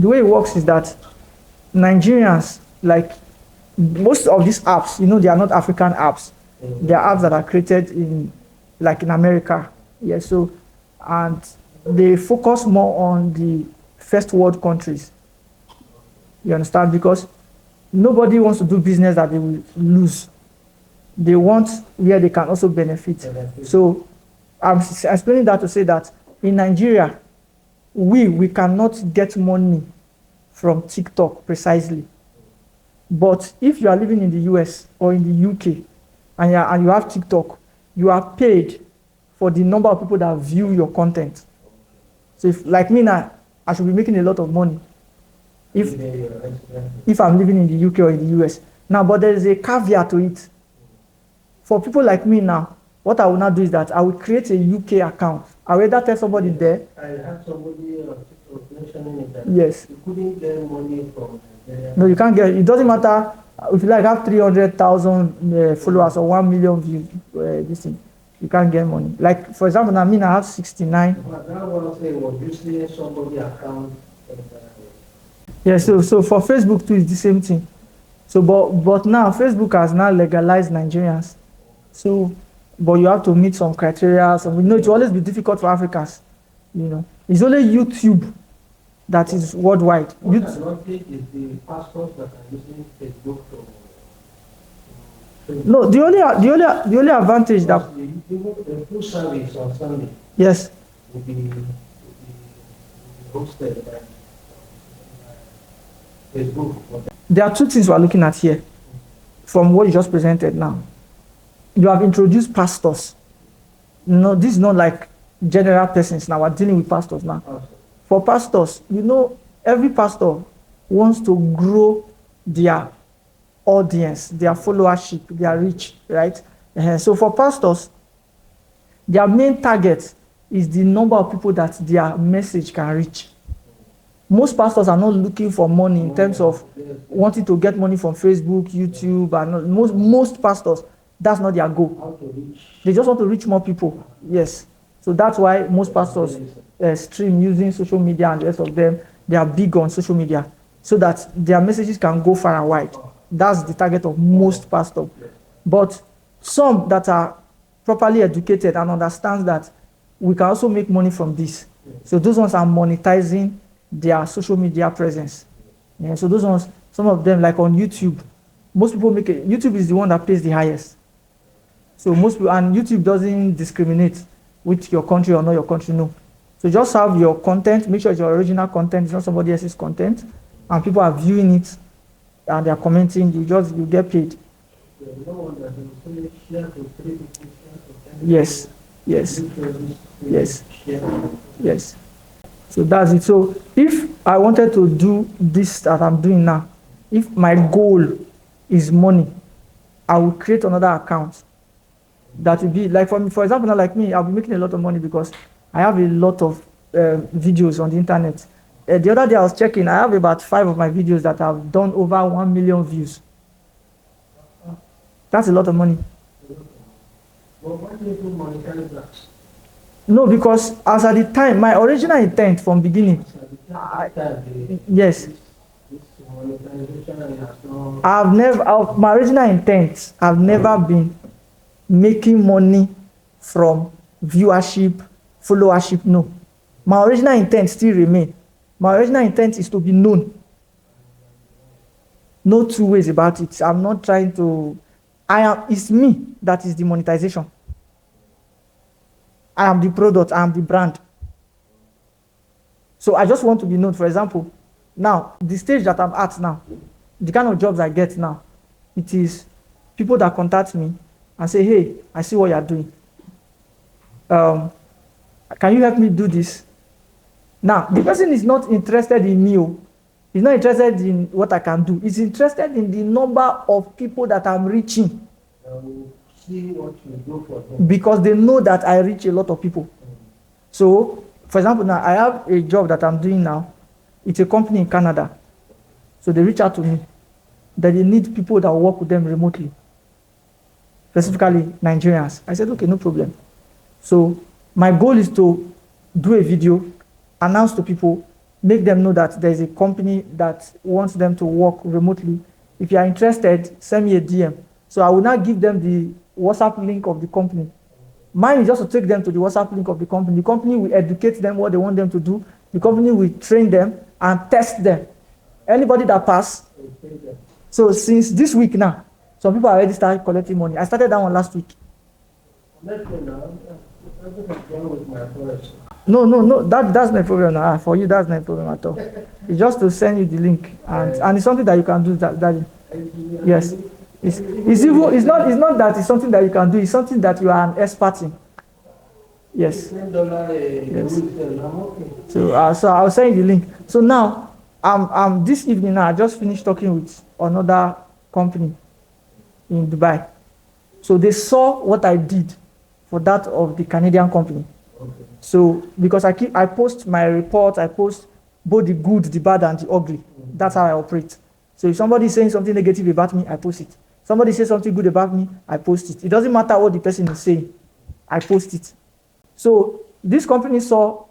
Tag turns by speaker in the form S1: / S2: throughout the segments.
S1: the way it works is that Nigerians, like most of these apps, they are not African apps. They are apps that are created in America. Yeah, so, and they focus more on the first world countries. You understand? Because nobody wants to do business that they will lose. They want where they can also benefit. So I'm explaining that to say that in Nigeria, we cannot get money from TikTok precisely. But if you are living in the US or in the UK and you have TikTok, you are paid for the number of people that view your content. So if, like me now, I should be making a lot of money if I'm living in the UK or in the US. Now, but there is a caveat to it. For people like me now, what I will now do is that I will create a UK account. I will either tell somebody there.
S2: I had somebody mentioning it that
S1: yes.
S2: you couldn't get money from Nigeria.
S1: No, you can't get it. It doesn't matter if you have 300,000 followers or 1 million views. This thing, you can't get money. Like for example, now I have 69.
S2: But that one thing was usually somebody account.
S1: Yeah, so for Facebook too, it's the same thing. So, but now Facebook has now legalized Nigerians. So, but you have to meet some criteria. So we know it will always be difficult for Africans. It's only YouTube that is worldwide.
S2: What advantage is the passports that are using Facebook to?
S1: No, the only advantage that
S2: the full service on Sunday.
S1: Yes.
S2: Will be hosted by Facebook.
S1: There are two things we are looking at here from what you just presented now. You have introduced pastors. No, this is not like general persons now. We're dealing with pastors now. Okay. For pastors, every pastor wants to grow their audience, their followership, their reach, right? So for pastors, their main target is the number of people that their message can reach. Most pastors are not looking for money in terms of wanting to get money from Facebook, YouTube, and most pastors, that's not their goal. They just want to reach more people. Yes. So that's why most pastors stream using social media, and the rest of them, they are big on social media so that their messages can go far and wide. That's the target of most pastors. But some that are properly educated and understand that we can also make money from this. So those ones are monetizing their social media presence. Yeah, so those ones, some of them, like on YouTube, most people make it. YouTube is the one that pays the highest. So most people, and YouTube doesn't discriminate with your country or not your country, no. So just have your content, make sure it's your original content, it's not somebody else's content, and people are viewing it and they are commenting, you get paid. Yes. So that's it. So if I wanted to do this that I'm doing now, if my goal is money, I will create another account that will be like, for example, now like me, I'll be making a lot of money because I have a lot of videos on the internet. The other day I was checking, I have about 5 of my videos that have done over 1 million views. That's a lot of money.
S2: Well, why do you monetize that?
S1: No, because as at the time, my original intent from beginning, yes, my original intent, I've never been making money from viewership, followership, no. My original intent still remains. My original intent is to be known. No two ways about it. I'm not trying to, it's me that is the monetization. I am the product, I am the brand. So I just want to be known. For example, now, the stage that I'm at now, the kind of jobs I get now, it is people that contact me and say, hey, I see what you're doing. Can you help me do this? Now, the person is not interested in me. He's not interested in what I can do. He's interested in the number of people that I'm reaching.
S2: See what you do for them.
S1: Because they know that I reach a lot of people. So, for example, now I have a job that I'm doing now. It's a company in Canada. So they reach out to me that they need people that work with them remotely, specifically Nigerians. I said, okay, no problem. So my goal is to do a video, announce to people, make them know that there's a company that wants them to work remotely. If you are interested, send me a DM. So I will now give them the WhatsApp link of the company. Mine is just to take them to the WhatsApp link of the company. The company will educate them what they want them to do. The company will train them and test them. Anybody that pass. So since this week now, some people already started collecting money. I started that one last week. No, that's no problem. For you, that's no problem at all. It's just to send you the link, and it's something that you can do. That yes, it's not that it's something that you can do. It's something that you are an expert in. Yes. Yes. So I'll send you the link. So now, this evening now I just finished talking with another company in Dubai. So they saw what I did for that of the Canadian company. Okay. So because I post my report, I post both the good, the bad, and the ugly. Mm-hmm. That's how I operate. So if somebody is saying something negative about me, I post it. Somebody says something good about me, I post it. It doesn't matter what the person is saying, I post it. So this company saw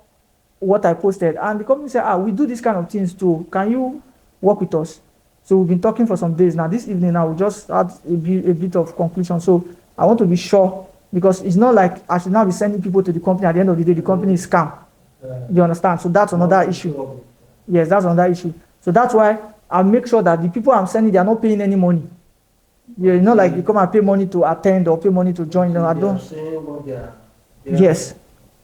S1: what I posted, and the company said, we do this kind of things too. Can you work with us? So we've been talking for some days now. This evening now, we just had a bit of conclusion. So I want to be sure, because it's not like I should now be sending people to the company. At the end of the day, the company is scam. You understand? So that's another issue. Yes, that's another issue. So that's why I'll make sure that the people I'm sending, they are not paying any money. You know, like you come and pay money to attend or pay money to join. No, I don't. Yes.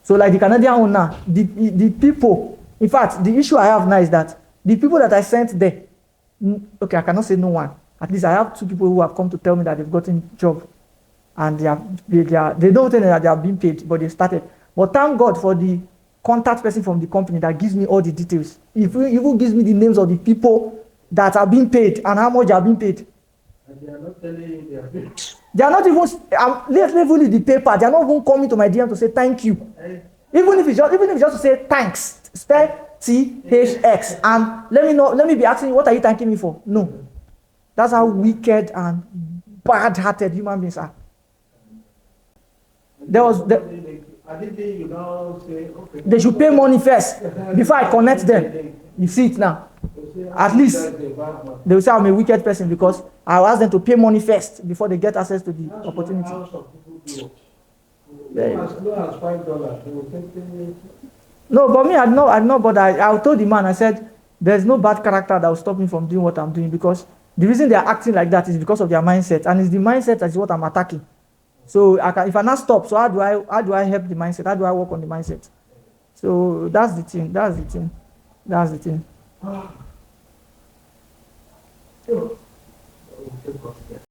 S1: So like the Canadian owner, the people, in fact, the issue I have now is that the people that I sent there, okay, I cannot say no one. At least I have 2 people who have come to tell me that they've gotten job, and they don't think that they are being paid, but they started. But thank God for the contact person from the company that gives me all the details. If he even gives me the names of the people that are being paid and how much they are being paid.
S2: And they are not telling you they are paid.
S1: They are not even leaving the paper. They are not even coming to my DM to say thank you. Even if it's just to say thanks, spell THX, and let me be asking you, what are you thanking me for? No. That's how wicked and bad-hearted human beings are. They should pay money first before I connect them. You see it now. At least they will say I'm a wicked person because I will ask them to pay money first before they get access to the opportunity. No, but me, I know, but I told the man, I said, there's no bad character that will stop me from doing what I'm doing, because the reason they are acting like that is because of their mindset, and it's the mindset that is what I'm attacking. So if I not stop, so how do I help the mindset? How do I work on the mindset? So that's the thing.